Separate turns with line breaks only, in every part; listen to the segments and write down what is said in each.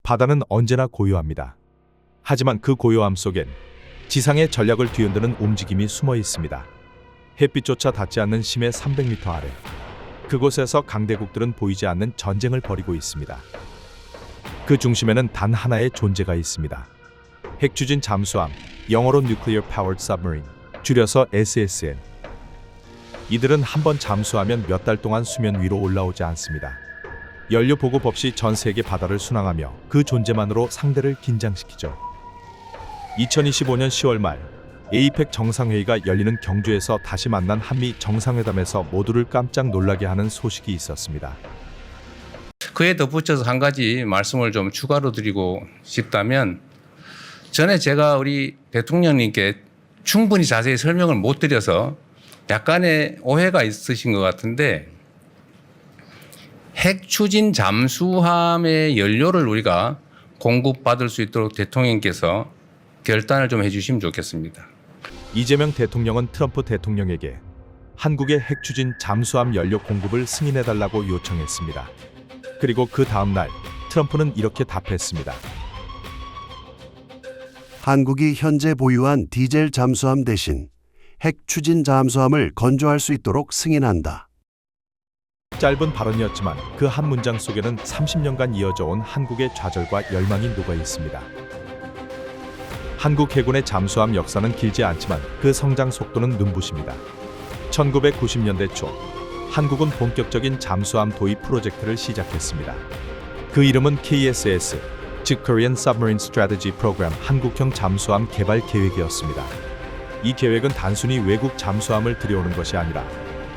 바다는 언제나 고요합니다. 하지만 그 고요함 속엔 지상의 전략을 뒤흔드는 움직임이 숨어 있습니다. 햇빛조차 닿지 않는 심해 300m 아래, 그곳에서 강대국들은 보이지 않는 전쟁을 벌이고 있습니다. 그 중심에는 단 하나의 존재가 있습니다. 핵추진 잠수함, 영어로 Nuclear Powered Submarine, 줄여서 SSN. 이들은 한번 잠수하면 몇 달 동안 수면 위로 올라오지 않습니다. 연료 보급 없이 전 세계 바다를 순항하며 그 존재만으로 상대를 긴장시키죠. 2025년 10월 말 에이펙 정상회의가 열리는 경주에서 다시 만난 한미 정상회담에서 모두를 깜짝 놀라게 하는 소식이 있었습니다.
그에 덧붙여서 한 가지 말씀을 좀 추가로 드리고 싶다면, 전에 제가 우리 대통령님께 충분히 자세히 설명을 못 드려서 약간의 오해가 있으신 것 같은데, 핵 추진 잠수함의 연료를 우리가 공급받을 수 있도록 대통령께서 결단을 좀 해주시면 좋겠습니다.
이재명 대통령은 트럼프 대통령에게 한국의 핵추진 잠수함 연료 공급을 승인해달라고 요청했습니다. 그리고 그 다음 날 트럼프는 이렇게 답했습니다.
한국이 현재 보유한 디젤 잠수함 대신 핵 추진 잠수함을 건조할 수 있도록 승인한다.
짧은 발언이었지만 그 한 문장 속에는 30년간 이어져 온 한국의 좌절과 열망이 녹아 있습니다. 한국 해군의 잠수함 역사는 길지 않지만 그 성장 속도는 눈부십니다. 1990년대 초 한국은 본격적인 잠수함 도입 프로젝트를 시작했습니다. 그 이름은 KSS, 즉 Korean Submarine Strategy Program, 한국형 잠수함 개발 계획이었습니다. 이 계획은 단순히 외국 잠수함을 들여오는 것이 아니라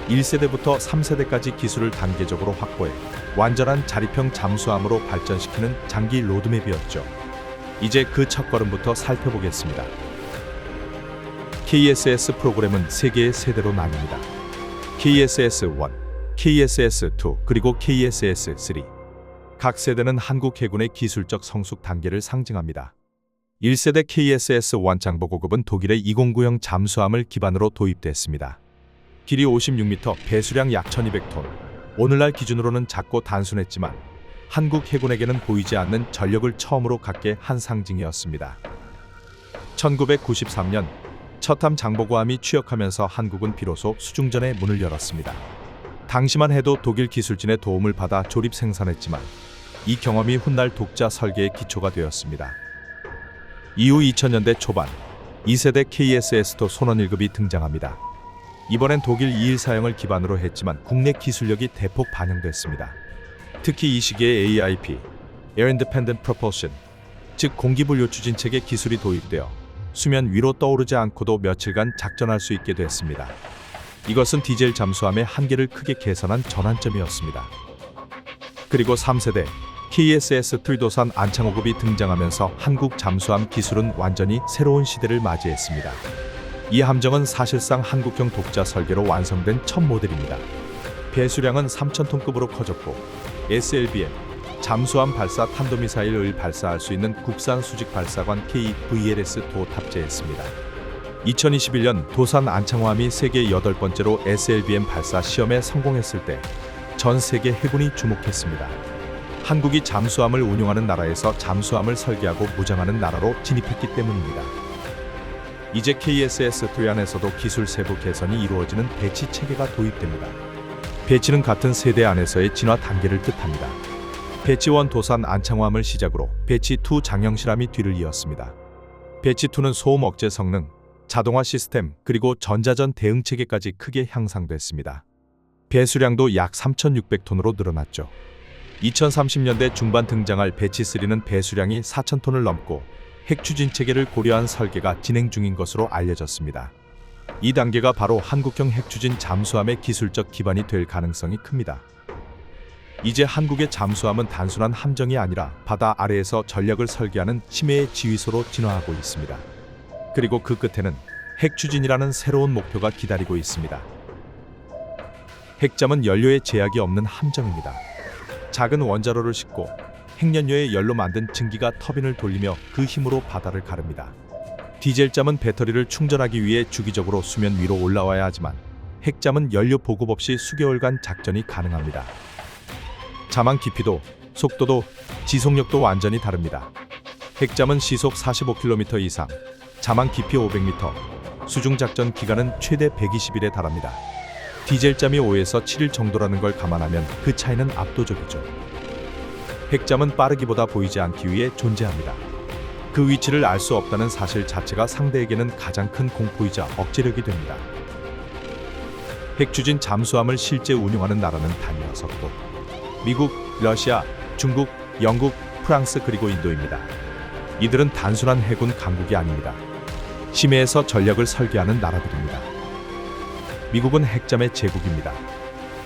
1세대부터 3세대까지 기술을 단계적으로 확보해 완전한 자립형 잠수함으로 발전시키는 장기 로드맵이었죠. 이제 그 첫걸음부터 살펴보겠습니다. KSS 프로그램은 3개의 세대로 나뉩니다. KSS-1, KSS-2, 그리고 KSS-3. 각 세대는 한국 해군의 기술적 성숙 단계를 상징합니다. 1세대 KSS-1 장보고급은 독일의 209형 잠수함을 기반으로 도입됐습니다. 길이 56m, 배수량 약 1200톤. 오늘날 기준으로는 작고 단순했지만 한국 해군에게는 보이지 않는 전력을 처음으로 갖게 한 상징이었습니다. 1993년 첫함 장보고함이 취역하면서 한국은 비로소 수중전의 문을 열었습니다. 당시만 해도 독일 기술진의 도움을 받아 조립 생산했지만 이 경험이 훗날 독자 설계의 기초가 되었습니다. 이후 2000년대 초반 2세대 KSS-도 손원 1급이 등장합니다. 이번엔 독일 2일 사형을 기반으로 했지만 국내 기술력이 대폭 반영됐습니다. 특히 이 시기에 AIP, Air Independent Propulsion, 즉 공기분류 추진체계 기술이 도입되어 수면 위로 떠오르지 않고도 며칠간 작전할 수 있게 됐습니다. 이것은 디젤 잠수함의 한계를 크게 개선한 전환점이었습니다. 그리고 3세대 KSS 틀도산 안창호급이 등장하면서 한국 잠수함 기술은 완전히 새로운 시대를 맞이했습니다. 이 함정은 사실상 한국형 독자 설계로 완성된 첫 모델입니다. 배수량은 3,000톤급으로 커졌고 SLBM, 잠수함 발사 탄도미사일을 발사할 수 있는 국산 수직 발사관 KVLS-도 탑재했습니다. 2021년 도산 안창호함이 세계 8번째로 SLBM 발사 시험에 성공했을 때 전 세계 해군이 주목했습니다. 한국이 잠수함을 운용하는 나라에서 잠수함을 설계하고 무장하는 나라로 진입했기 때문입니다. 이제 KSS-3 안에서도 기술 세부 개선이 이루어지는 배치 체계가 도입됩니다. 배치는 같은 세대 안에서의 진화 단계를 뜻합니다. 배치 1 도산 안창호함을 시작으로 배치 2 장영실함이 뒤를 이었습니다. 배치 2는 소음 억제 성능, 자동화 시스템, 그리고 전자전 대응 체계까지 크게 향상됐습니다. 배수량도 약 3,600톤으로 늘어났죠. 2030년대 중반 등장할 배치 3는 배수량이 4,000톤을 넘고 핵추진 체계를 고려한 설계가 진행 중인 것으로 알려졌습니다. 이 단계가 바로 한국형 핵추진 잠수함의 기술적 기반이 될 가능성이 큽니다. 이제 한국의 잠수함은 단순한 함정이 아니라 바다 아래에서 전략을 설계하는 심해의 지휘소로 진화하고 있습니다. 그리고 그 끝에는 핵추진이라는 새로운 목표가 기다리고 있습니다. 핵잠은 연료에 제약이 없는 함정입니다. 작은 원자로를 싣고 핵연료에 열로 만든 증기가 터빈을 돌리며 그 힘으로 바다를 가릅니다. 디젤잠은 배터리를 충전하기 위해 주기적으로 수면 위로 올라와야 하지만 핵잠은 연료 보급 없이 수개월간 작전이 가능합니다. 자망 깊이도 속도도 지속력도 완전히 다릅니다. 핵잠은 시속 45km 이상, 자망 깊이 500m, 수중 작전 기간은 최대 120일에 달합니다. 디젤잠이 5에서 7일 정도라는 걸 감안하면 그 차이는 압도적이죠. 핵잠은 빠르기보다 보이지 않기 위해 존재합니다. 그 위치를 알 수 없다는 사실 자체가 상대에게는 가장 큰 공포이자 억제력이 됩니다. 핵추진 잠수함을 실제 운용하는 나라는 단 6곳. 미국, 러시아, 중국, 영국, 프랑스 그리고 인도입니다. 이들은 단순한 해군 강국이 아닙니다. 심해에서 전략을 설계하는 나라들입니다. 미국은 핵잠의 제국입니다.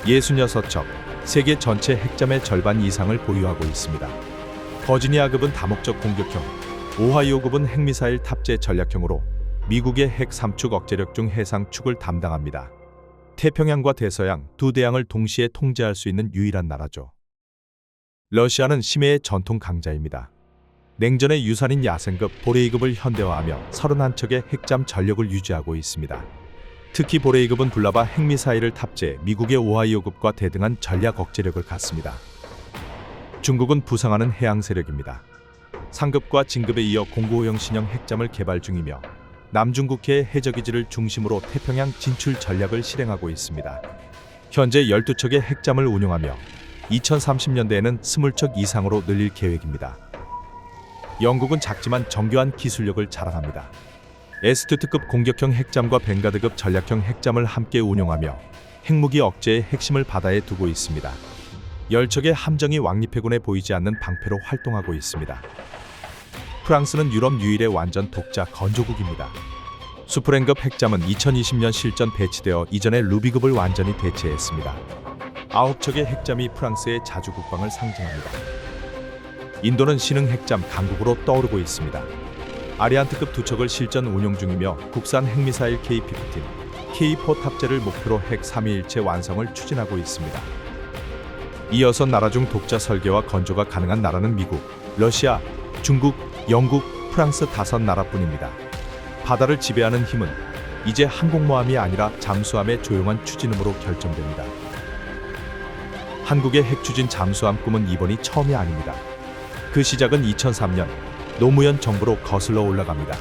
66척, 세계 전체 핵잠의 절반 이상을 보유하고 있습니다. 버지니아급은 다목적 공격형, 오하이오급은 핵미사일 탑재 전략형으로 미국의 핵 3축 억제력 중 해상축을 담당합니다. 태평양과 대서양 두 대양을 동시에 통제할 수 있는 유일한 나라죠. 러시아는 심해의 전통 강자입니다. 냉전의 유산인 야생급 보레이급을 현대화하며 31척의 핵잠 전력을 유지하고 있습니다. 특히 보레이급은 불라바 핵미사일을 탑재해 미국의 오하이오급과 대등한 전략 억제력을 갖습니다. 중국은 부상하는 해양 세력입니다. 상급과 진급에 이어 공고호형 신형 핵잠을 개발 중이며 남중국해의 해저기지를 중심으로 태평양 진출 전략을 실행하고 있습니다. 현재 12척의 핵잠을 운용하며 2030년대에는 20척 이상으로 늘릴 계획입니다. 영국은 작지만 정교한 기술력을 자랑합니다. 에스투트급 공격형 핵잠과 벵가드급 전략형 핵잠을 함께 운용하며 핵무기 억제의 핵심을 바다에 두고 있습니다. 10척의 함정이 왕립해군에 보이지 않는 방패로 활동하고 있습니다. 프랑스는 유럽 유일의 완전 독자 건조국입니다. 수프렌급 핵잠은 2020년 실전 배치되어 이전의 루비급을 완전히 대체했습니다. 9척의 핵잠이 프랑스의 자주 국방을 상징합니다. 인도는 신흥 핵잠 강국으로 떠오르고 있습니다. 아리안트급 2척을 실전 운용 중이며 국산 핵미사일 K-15, K4 탑재를 목표로 핵 3위일체 완성을 추진하고 있습니다. 이 6나라 중 독자 설계와 건조가 가능한 나라는 미국, 러시아, 중국, 영국, 프랑스 5나라뿐입니다. 바다를 지배하는 힘은 이제 항공모함이 아니라 잠수함의 조용한 추진음으로 결정됩니다. 한국의 핵추진 잠수함 꿈은 이번이 처음이 아닙니다. 그 시작은 2003년 노무현 정부로 거슬러 올라갑니다.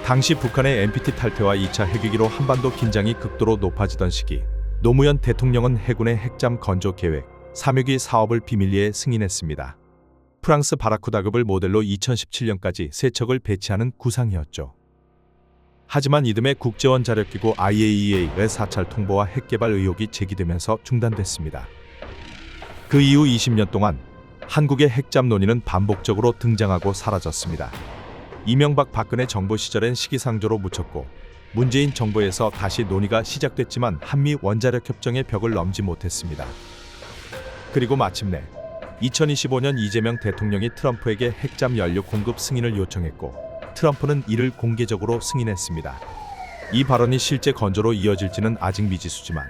당시 북한의 NPT 탈퇴와 2차 핵위기로 한반도 긴장이 극도로 높아지던 시기, 노무현 대통령은 해군의 핵잠 건조 계획 3.6기 사업을 비밀리에 승인했습니다. 프랑스 바라쿠다급을 모델로 2017년까지 3척을 배치하는 구상이었죠. 하지만 이듬해 국제원 자력기구 IAEA의 사찰 통보와 핵개발 의혹이 제기되면서 중단됐습니다. 그 이후 20년 동안 한국의 핵잠 논의는 반복적으로 등장하고 사라졌습니다. 이명박 박근혜 정부 시절엔 시기상조로 묻혔고 문재인 정부에서 다시 논의가 시작됐지만 한미 원자력 협정의 벽을 넘지 못했습니다. 그리고 마침내 2025년 이재명 대통령이 트럼프에게 핵잠 연료 공급 승인을 요청했고 트럼프는 이를 공개적으로 승인했습니다. 이 발언이 실제 건조로 이어질지는 아직 미지수지만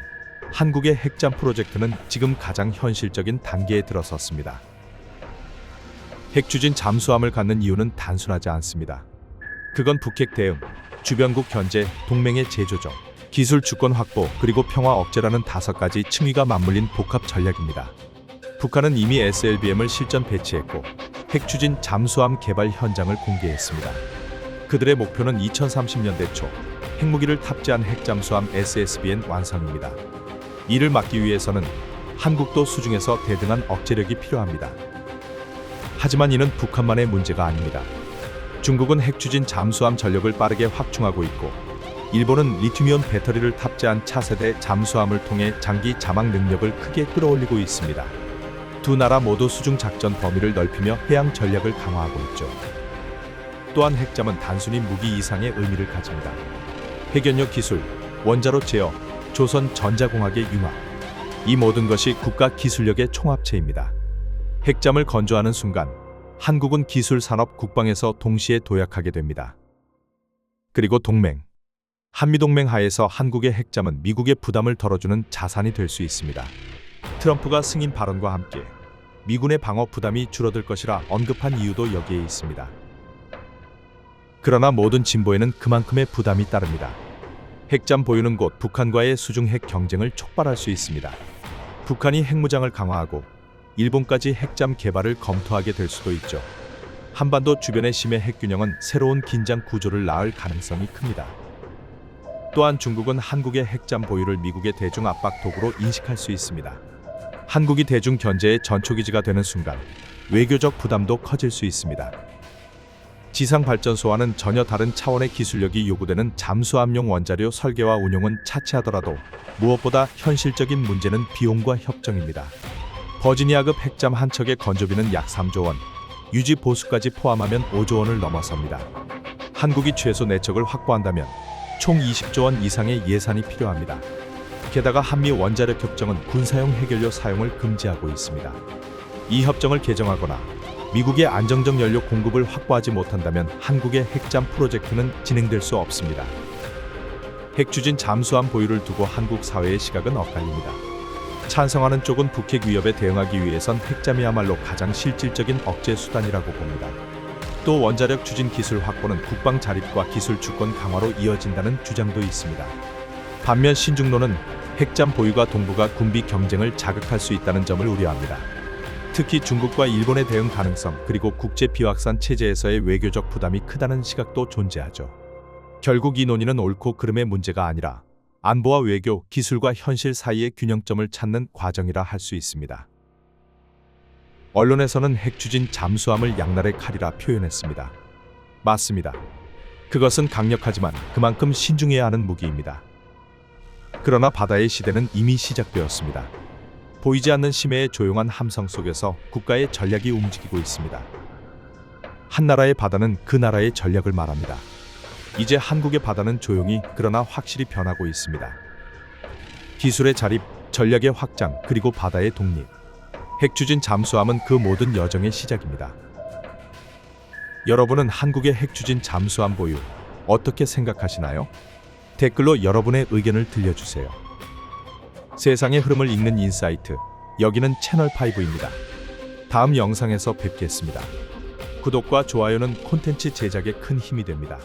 한국의 핵잠 프로젝트는 지금 가장 현실적인 단계에 들어섰습니다. 핵추진 잠수함을 갖는 이유는 단순하지 않습니다. 그건 북핵 대응, 주변국 견제, 동맹의 재조정, 기술 주권 확보, 그리고 평화 억제라는 5가지 층위가 맞물린 복합 전략입니다. 북한은 이미 SLBM을 실전 배치했고 핵추진 잠수함 개발 현장을 공개했습니다. 그들의 목표는 2030년대 초 핵무기를 탑재한 핵잠수함 SSBN 완성입니다. 이를 막기 위해서는 한국도 수중에서 대등한 억제력이 필요합니다. 하지만 이는 북한만의 문제가 아닙니다. 중국은 핵추진 잠수함 전력을 빠르게 확충하고 있고 일본은 리튬이온 배터리를 탑재한 차세대 잠수함을 통해 장기 자막 능력을 크게 끌어올리고 있습니다. 두 나라 모두 수중 작전 범위를 넓히며 해양 전략을 강화하고 있죠. 또한 핵잠은 단순히 무기 이상의 의미를 가집니다. 핵연료 기술, 원자로 제어, 조선 전자공학의 융합, 이 모든 것이 국가 기술력의 총합체입니다. 핵잠을 건조하는 순간 한국은 기술, 산업, 국방에서 동시에 도약하게 됩니다. 그리고 동맹, 한미동맹 하에서 한국의 핵잠은 미국의 부담을 덜어주는 자산이 될 수 있습니다. 트럼프가 승인 발언과 함께 미군의 방어 부담이 줄어들 것이라 언급한 이유도 여기에 있습니다. 그러나 모든 진보에는 그만큼의 부담이 따릅니다. 핵잠 보유는 곧 북한과의 수중 핵 경쟁을 촉발할 수 있습니다. 북한이 핵무장을 강화하고 일본까지 핵잠 개발을 검토하게 될 수도 있죠. 한반도 주변의 심해 핵균형은 새로운 긴장 구조를 낳을 가능성이 큽니다. 또한 중국은 한국의 핵잠 보유를 미국의 대중 압박 도구로 인식할 수 있습니다. 한국이 대중 견제의 전초기지가 되는 순간 외교적 부담도 커질 수 있습니다. 지상발전소와는 전혀 다른 차원의 기술력이 요구되는 잠수함용 원자료 설계와 운용은 차치하더라도 무엇보다 현실적인 문제는 비용과 협정입니다. 버지니아급 핵잠 한 척의 건조비는 약 3조 원, 유지 보수까지 포함하면 5조 원을 넘어섭니다. 한국이 최소 4척을 확보한다면 총 20조 원 이상의 예산이 필요합니다. 게다가 한미 원자력 협정은 군사용 해결료 사용을 금지하고 있습니다. 이 협정을 개정하거나 미국의 안정적 연료 공급을 확보하지 못한다면 한국의 핵잠 프로젝트는 진행될 수 없습니다. 핵추진 잠수함 보유를 두고 한국 사회의 시각은 엇갈립니다. 찬성하는 쪽은 북핵 위협에 대응하기 위해선 핵잠이야말로 가장 실질적인 억제 수단이라고 봅니다. 또 원자력 추진 기술 확보는 국방 자립과 기술 주권 강화로 이어진다는 주장도 있습니다. 반면 신중론은 핵잠 보유가 동북아 군비 경쟁을 자극할 수 있다는 점을 우려합니다. 특히 중국과 일본의 대응 가능성 그리고 국제 비확산 체제에서의 외교적 부담이 크다는 시각도 존재하죠. 결국 이 논의는 옳고 그름의 문제가 아니라 안보와 외교, 기술과 현실 사이의 균형점을 찾는 과정이라 할 수 있습니다. 언론에서는 핵추진 잠수함을 양날의 칼이라 표현했습니다. 맞습니다. 그것은 강력하지만 그만큼 신중해야 하는 무기입니다. 그러나 바다의 시대는 이미 시작되었습니다. 보이지 않는 심해의 조용한 함성 속에서 국가의 전략이 움직이고 있습니다. 한 나라의 바다는 그 나라의 전략을 말합니다. 이제 한국의 바다는 조용히 그러나 확실히 변하고 있습니다. 기술의 자립, 전략의 확장, 그리고 바다의 독립. 핵추진 잠수함은 그 모든 여정의 시작입니다. 여러분은 한국의 핵추진 잠수함 보유 어떻게 생각하시나요? 댓글로 여러분의 의견을 들려주세요. 세상의 흐름을 읽는 인사이트, 여기는 채널5입니다. 다음 영상에서 뵙겠습니다. 구독과 좋아요는 콘텐츠 제작에 큰 힘이 됩니다.